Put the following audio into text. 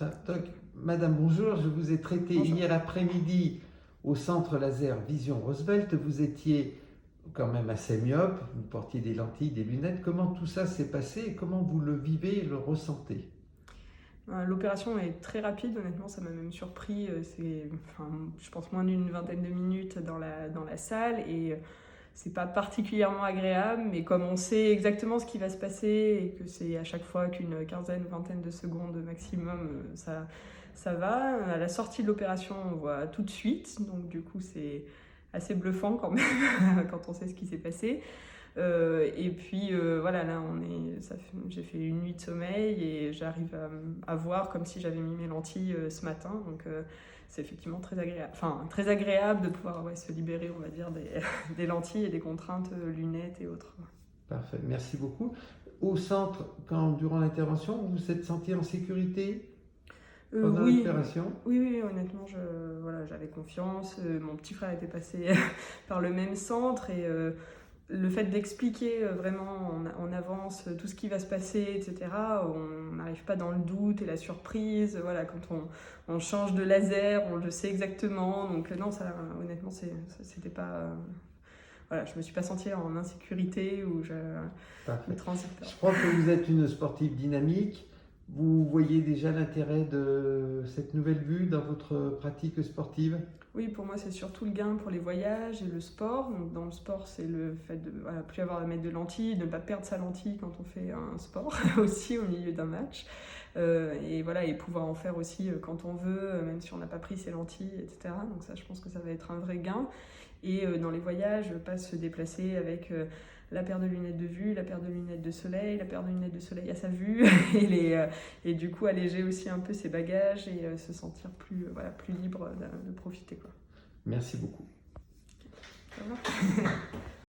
ça. Toc. Madame, bonjour, je vous ai traité Bonjour. hier après-midi au centre laser Vision Roosevelt. Vous étiez quand même assez myope, vous portiez des lentilles, des lunettes. Comment tout ça s'est passé et comment vous le vivez et le ressentez? L'opération est très rapide, honnêtement, ça m'a même surpris. Je pense moins d'une vingtaine de minutes dans la salle et c'est pas particulièrement agréable, mais comme on sait exactement ce qui va se passer et que c'est à chaque fois qu'une quinzaine ou vingtaine de secondes maximum, ça va. À la sortie de l'opération, on voit tout de suite, donc du coup, c'est assez bluffant quand même quand on sait ce qui s'est passé. Voilà, là j'ai fait une nuit de sommeil et j'arrive à voir comme si j'avais mis mes lentilles ce matin. Donc c'est effectivement très agréable de pouvoir se libérer, on va dire, des lentilles et des contraintes lunettes et autres. Parfait, merci beaucoup. Au centre, durant l'intervention, vous vous êtes senti en sécurité pendant Oui, l'opération? oui, honnêtement, voilà, j'avais confiance. Mon petit frère était passé par le même centre et le fait d'expliquer vraiment en avance tout ce qui va se passer, etc., on n'arrive pas dans le doute et la surprise. Voilà, quand on change de laser, on le sait exactement. Donc non, ça, honnêtement, c'était pas... voilà, je me suis pas sentie en insécurité ou Parfait. le transiteur. Je crois que vous êtes une sportive dynamique. Vous voyez déjà l'intérêt de cette nouvelle vue dans votre pratique sportive? Oui, pour moi, c'est surtout le gain pour les voyages et le sport. Donc, dans le sport, c'est le fait de voilà, plus avoir à mettre de lentilles, de ne pas perdre sa lentille quand on fait un sport aussi au milieu d'un match. Et voilà, et pouvoir en faire aussi quand on veut, même si on n'a pas pris ses lentilles, etc. Donc ça, je pense que ça va être un vrai gain. Et dans les voyages, pas se déplacer avec la paire de lunettes de vue, la paire de lunettes de soleil, la paire de lunettes de soleil à sa vue, et du coup alléger aussi un peu ses bagages et se sentir plus libre de profiter, quoi. Merci beaucoup.